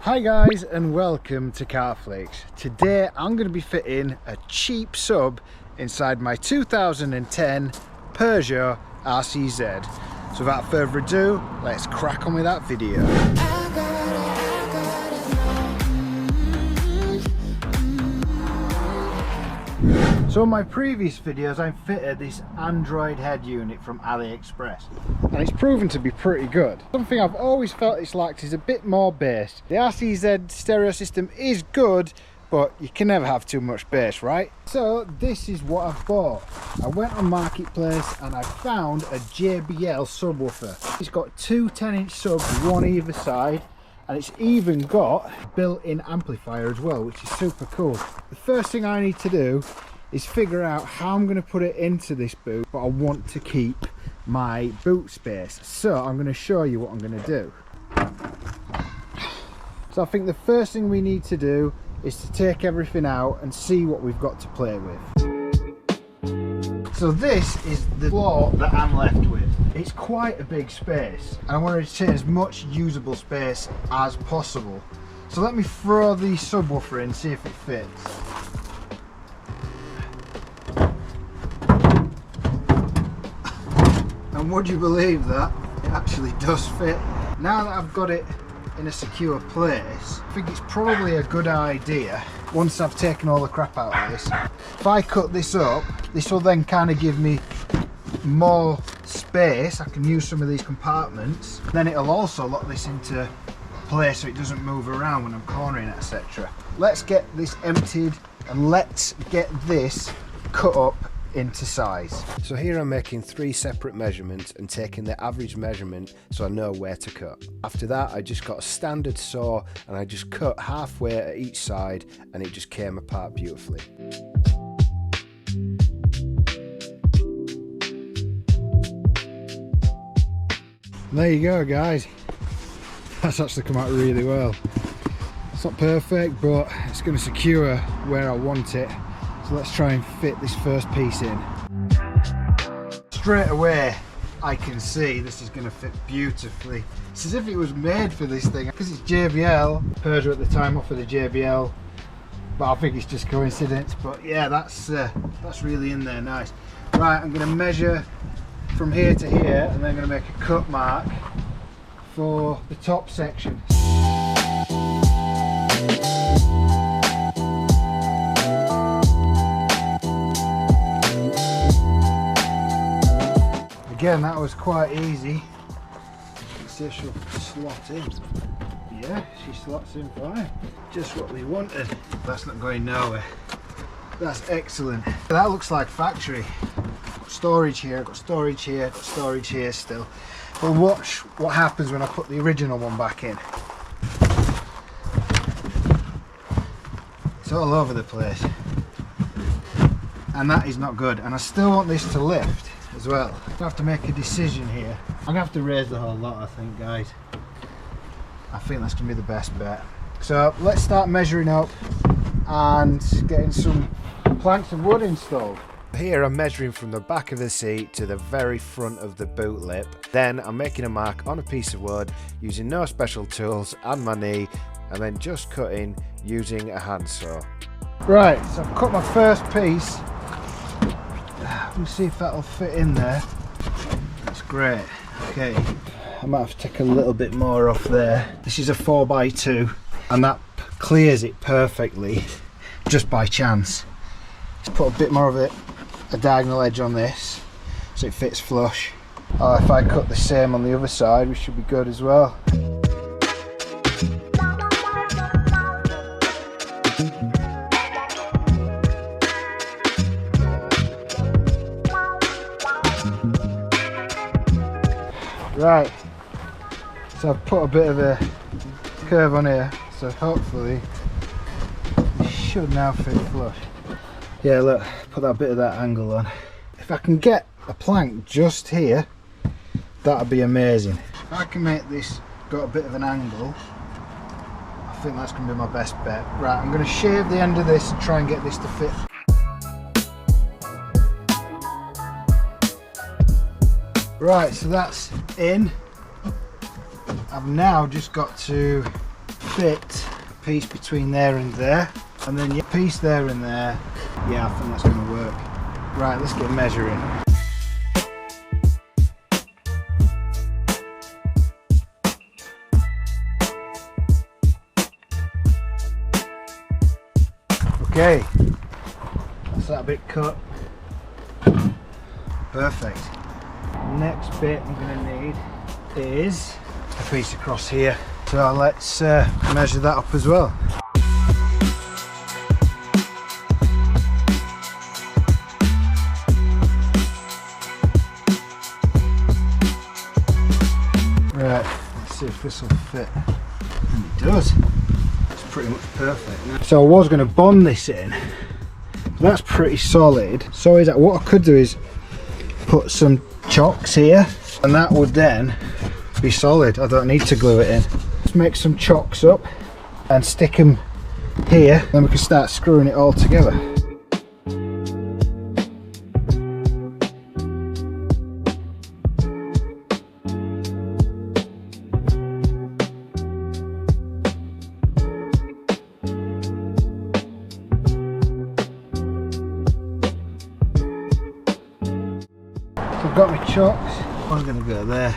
Hi guys and welcome to Carflakes. Today I'm going to be fitting a cheap sub inside my 2010 Peugeot Rcz. So without further ado, let's crack on with that video. So in my previous videos I fitted this Android head unit from AliExpress and it's proven to be pretty good. Something I've always felt it's lacked is a bit more bass. The Rcz stereo system is good, but you can never have too much bass, right? So this is what I've bought. I went on Marketplace and I found a JBL subwoofer. It's got two 10-inch subs, one either side, and it's even got a built-in amplifier as well, which is super cool. The first thing I need to do is figure out how I'm going to put it into this boot, but I want to keep my boot space. So I'm going to show you what I'm going to do. So I think the first thing we need to do is to take everything out and see what we've got to play with. So this is the floor that I'm left with. It's quite a big space and I want to retain as much usable space as possible. So let me throw the subwoofer in, see if it fits. And would you believe that? It actually does fit. Now that I've got it in a secure place, I think it's probably a good idea, once I've taken all the crap out of this, if I cut this up, this will then kind of give me more space. I can use some of these compartments. Then it'll also lock this into place so it doesn't move around when I'm cornering, etc. Let's get this emptied and let's get this cut up into size. So here I'm making 3 separate measurements and taking the average measurement so I know where to cut. After that I just got a standard saw and I just cut halfway at each side and it just came apart beautifully. There you go guys, that's actually come out really well. It's not perfect but it's going to secure where I want it. So let's try and fit this first piece in. Straight away I can see this is going to fit beautifully. It's as if it was made for this thing, because it's JBL. Peugeot at the time offered a JBL, but I think it's just coincidence. But yeah, that's really in there nice. Right, I'm going to measure from here to here and then I'm going to make a cut mark for the top section. Again, that was quite easy. Let's see if she'll slot in. Yeah, she slots in fine. Just what we wanted. That's not going nowhere. That's excellent. That looks like factory. Got storage here, got storage here, got storage here still. We'll watch what happens when I put the original one back in. It's all over the place. And that is not good. And I still want this to lift as well. I have to make a decision here. I'm gonna have to raise the whole lot, I think, guys. I think that's gonna be the best bet. So let's start measuring up and getting some planks of wood installed. Here I'm measuring from the back of the seat to the very front of the boot lip. Then I'm making a mark on a piece of wood using no special tools and my knee, and then just cutting using a handsaw. Right, so I've cut my first piece. We'll see if that'll fit in there. That's great. Okay, I might have to take a little bit more off there. This is a 4x2 and that clears it perfectly just by chance. Let's put a bit more of a diagonal edge on this so it fits flush. Oh, if I cut the same on the other side, we should be good as well. Right, so I've put a bit of a curve on here, so hopefully it should now fit flush. Yeah, look, put that bit of that angle on. If I can get a plank just here, that'd be amazing. If I can make this got a bit of an angle, I think that's going to be my best bet. Right, I'm going to shave the end of this and try and get this to fit. Right, so that's in. I've now just got to fit a piece between there and there, and then your piece there and there. Yeah, I think that's going to work. Right, let's get measuring. Okay, that's that bit cut. Perfect. Next bit I'm going to need is a piece across here. So let's measure that up as well. Right, let's see if this will fit. And it does. It's pretty much perfect now. So I was going to bond this in. That's pretty solid. So is that what I could do is put some chocks here, and that would then be solid. I don't need to glue it in. Let's make some chocks up and stick them here, then we can start screwing it all together. So I've got my chocks. One's going to go there,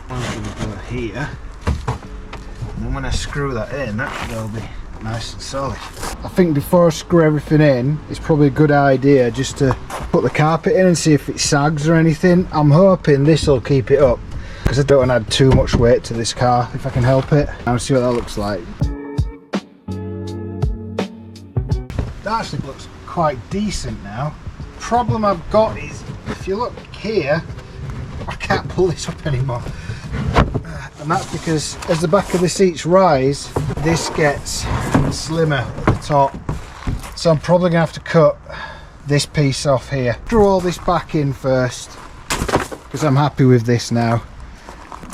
one's going to go here. And then when I screw that in, that should all be nice and solid. I think before I screw everything in, it's probably a good idea just to put the carpet in and see if it sags or anything. I'm hoping this will keep it up, because I don't want to add too much weight to this car if I can help it. I'll see what that looks like. That actually looks quite decent now. Problem I've got is, if you look here, I can't pull this up anymore. And that's because as the back of the seats rise, this gets slimmer at the top. So I'm probably going to have to cut this piece off here. Screw all this back in first, because I'm happy with this now.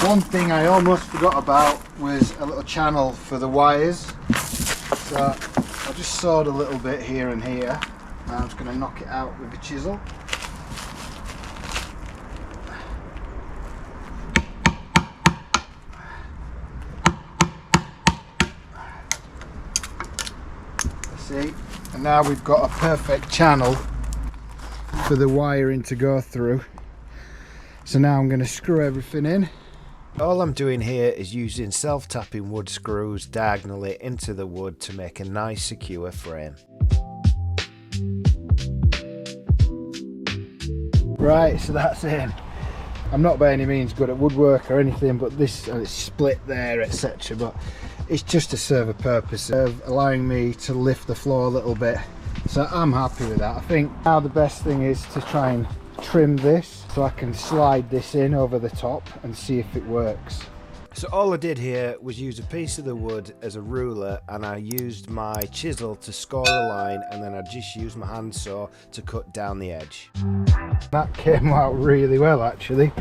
One thing I almost forgot about was a little channel for the wires. So I just sawed a little bit here and here. Now I'm just going to knock it out with a chisel. See, and now we've got a perfect channel for the wiring to go through. So now I'm going to screw everything in. All I'm doing here is using self-tapping wood screws diagonally into the wood to make a nice secure frame. Right, so that's in. I'm not by any means good at woodwork or anything, but this it's split there, etc. But it's just to serve a purpose of allowing me to lift the floor a little bit. So I'm happy with that. I think now the best thing is to try and trim this so I can slide this in over the top and see if it works. So all I did here was use a piece of the wood as a ruler, and I used my chisel to score a line, and then I just used my handsaw to cut down the edge. That came out really well actually.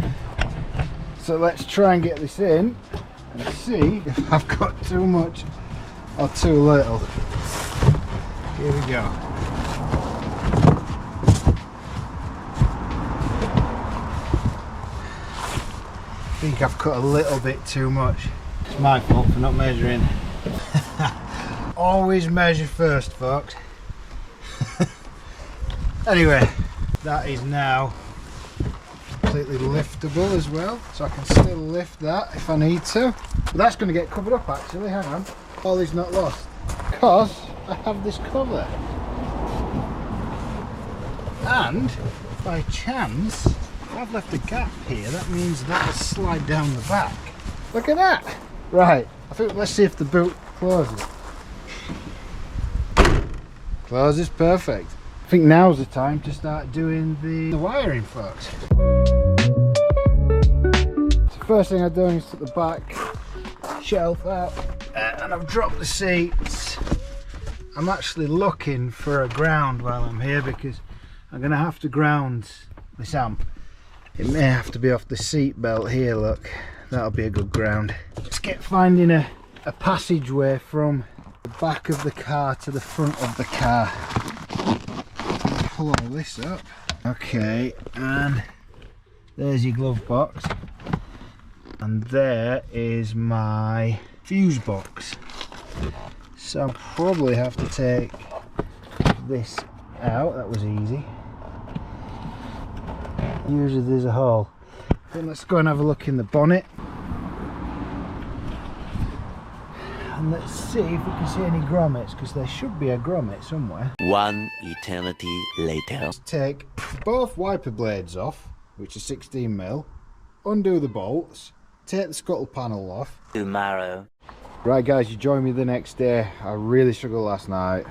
So let's try and get this in and see if I've got too much or too little. Here we go. I think I've cut a little bit too much. It's my fault for not measuring. Always measure first, folks. Anyway, that is now completely liftable as well, so I can still lift that if I need to. But that's going to get covered up actually, hang on. All is not lost, because I have this cover. And by chance, I've left a gap here. That means that'll slide down the back. Look at that. Right, I think let's see if the boot closes. Closes, perfect. I think now's the time to start doing the wiring, folks. So first thing I've done is put the back shelf out, and I've dropped the seats. I'm actually looking for a ground while I'm here, because I'm going to have to ground this amp. It may have to be off the seat belt here, look. That'll be a good ground. Let's get finding a passageway from the back of the car to the front of the car. Pull all this up. Okay, and there's your glove box. And there is my fuse box. So I'll probably have to take this out. That was easy. Usually there's a hole. Then let's go and have a look in the bonnet. And let's see if we can see any grommets, because there should be a grommet somewhere. One eternity later. Let's take both wiper blades off, which is 16mm, undo the bolts, take the scuttle panel off. Tomorrow. Right guys, you joined me the next day. I really struggled last night.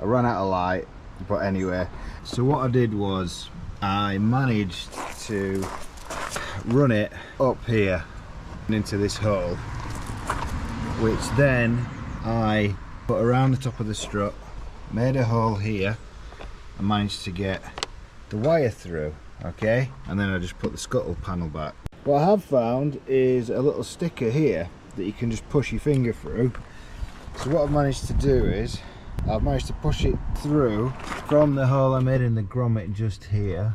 I ran out of light, but anyway. So what I did was, I managed to run it up here and into this hole, which then I put around the top of the strut, made a hole here, and managed to get the wire through, okay? And then I just put the scuttle panel back. What I have found is a little sticker here that you can just push your finger through. So what I've managed to do is, I've managed to push it through from the hole I made in the grommet just here,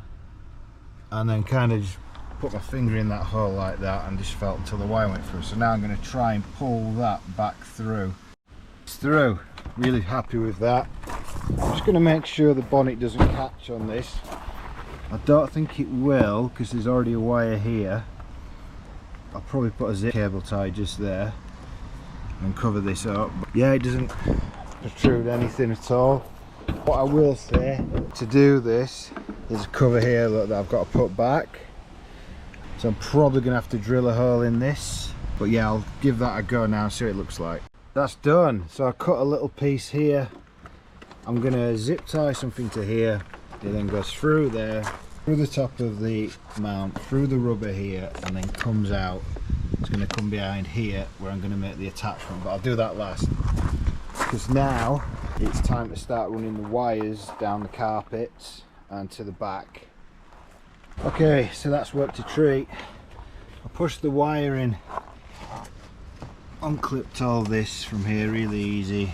and then kind of just put my finger in that hole like that and just felt until the wire went through. So now I'm going to try and pull that back through. It's through. Really happy with that. I'm just going to make sure the bonnet doesn't catch on this. I don't think it will, because there's already a wire here. I'll probably put a zip cable tie just there and cover this up. But yeah, it doesn't protrude anything at all. What I will say, to do this, there's a cover here, look, that I've got to put back. So I'm probably going to have to drill a hole in this. But yeah, I'll give that a go now and see what it looks like. That's done. So I cut a little piece here. I'm going to zip tie something to here. It then goes through there, through the top of the mount, through the rubber here, and then comes out. It's going to come behind here where I'm going to make the attachment, but I'll do that last. Because now it's time to start running the wires down the carpets and to the back. Okay, so that's worked a treat. I pushed the wire in, unclipped all this from here really easy,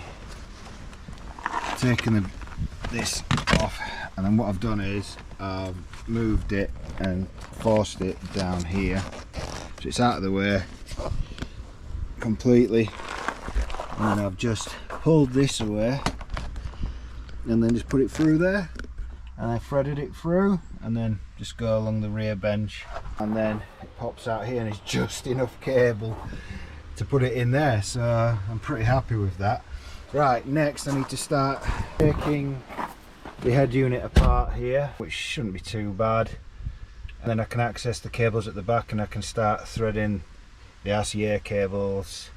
taken this off, and then what I've done is I've moved it and forced it down here so it's out of the way completely, and then I've just pulled this away and then just put it through there, and I threaded it through and then just go along the rear bench, and then it pops out here and it's just enough cable to put it in there. So I'm pretty happy with that. Right, next I need to start taking the head unit apart here, which shouldn't be too bad, and then I can access the cables at the back and I can start threading the RCA cables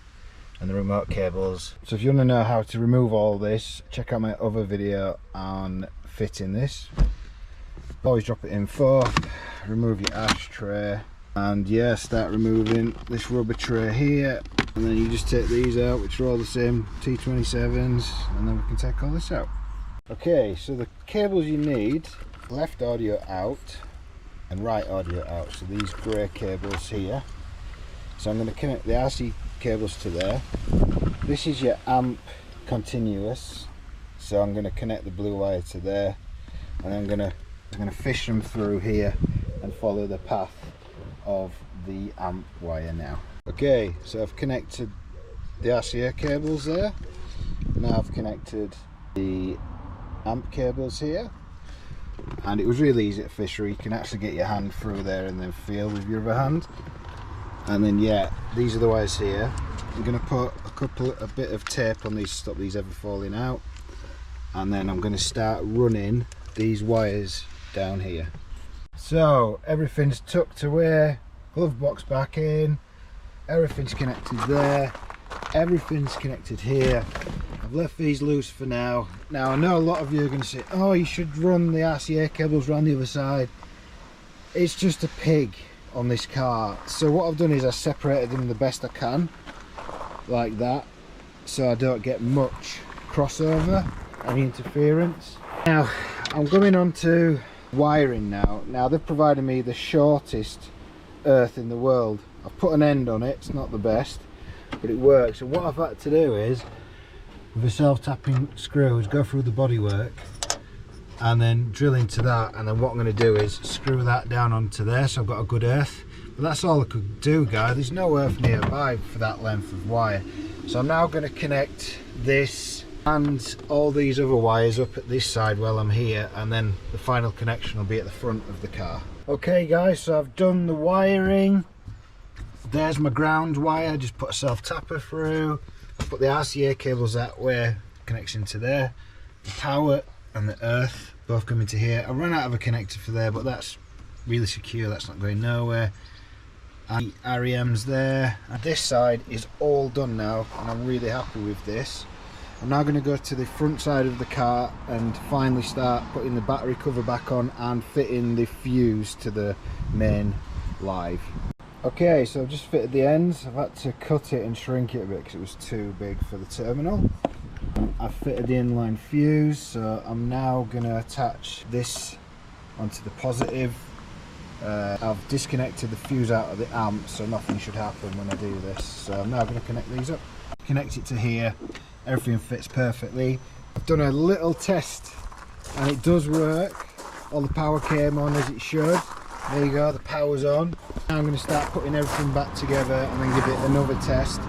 and the remote cables. So if you want to know how to remove all this, check out my other video on fitting this. Always drop it in fourth, remove your ashtray, and yeah, start removing this rubber tray here, and then you just take these out, which are all the same T27s, and then we can take all this out. Okay, so the cables you need, left audio out and right audio out, so these grey cables here. So I'm going to connect the RC cables to there. This is your amp continuous, so I'm going to connect the blue wire to there, and I'm going to fish them through here and follow the path of the amp wire now. Okay, so I've connected the RCA cables there. Now I've connected the amp cables here, and it was really easy to fish through. You can actually get your hand through there and then feel with your other hand. And then yeah, these are the wires here. I'm going to put a bit of tape on these to stop these ever falling out, and then I'm going to start running these wires down here. So everything's tucked away, glove box back in, everything's connected there, everything's connected here. I've left these loose for now. Now I know a lot of you are going to say, oh, you should run the RCA cables around the other side. It's just a pig on this car. So what I've done is I separated them the best I can, like that, so I don't get much crossover, any interference. Now I'm going on to wiring now. Now they've provided me the shortest earth in the world. I've put an end on it, it's not the best, but it works. And what I've had to do is, with a self-tapping screw, is go through the bodywork and then drill into that, and then what I'm going to do is screw that down onto there, so I've got a good earth. But that's all I could do, guys. There's no earth nearby for that length of wire. So I'm now going to connect this and all these other wires up at this side while I'm here, and then the final connection will be at the front of the car. Okay guys, so I've done the wiring. There's my ground wire, just put a self-tapper through. I put the RCA cables that way, connection to there. The power and the earth both come into here. I ran out of a connector for there, but that's really secure, that's not going nowhere. And the REM's there. And this side is all done now, and I'm really happy with this. I'm now going to go to the front side of the car and finally start putting the battery cover back on and fitting the fuse to the main live. Okay, so I've just fitted the ends. I've had to cut it and shrink it a bit because it was too big for the terminal. I've fitted the inline fuse, so I'm now going to attach this onto the positive. I've disconnected the fuse out of the amp, so nothing should happen when I do this. So I'm now going to connect these up. Connect it to here. Everything fits perfectly. I've done a little test and it does work. All the power came on as it should. There you go, the power's on. Now I'm going to start putting everything back together and then give it another test.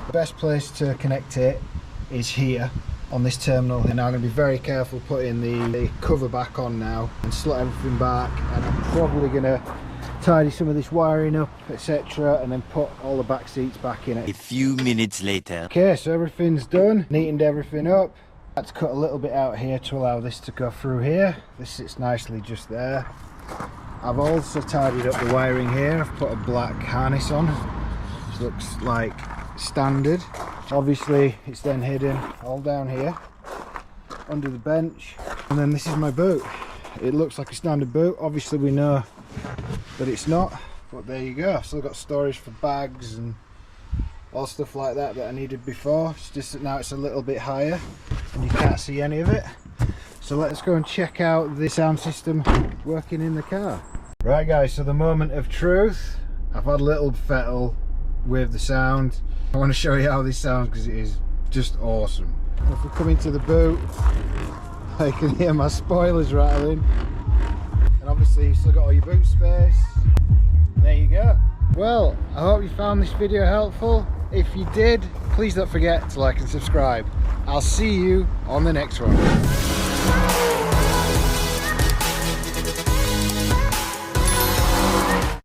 The best place to connect it is here on this terminal. And now I'm going to be very careful putting the cover back on now and slot everything back, and I'm probably going to tidy some of this wiring up, etc., and then put all the back seats back in it. A few minutes later. Okay, so everything's done, neatened everything up. I had to cut a little bit out here to allow this to go through here. This sits nicely just there. I've also tidied up the wiring here. I've put a black harness on, which looks like standard. Obviously it's then hidden all down here under the bench, and then this is my boot. It looks like a standard boot. Obviously we know that it's not, but there you go. I've still got storage for bags and all stuff like that that I needed before. It's just that now it's a little bit higher and you can't see any of it. So let's go and check out the sound system working in the car. Right guys, so the moment of truth. I've had a little fettle with the sound. I want to show you how this sounds because it is just awesome. If we come into the boot, I can hear my spoilers rattling. And obviously you've still got all your boot space. There you go. Well, I hope you found this video helpful. If you did, please don't forget to like and subscribe. I'll see you on the next one.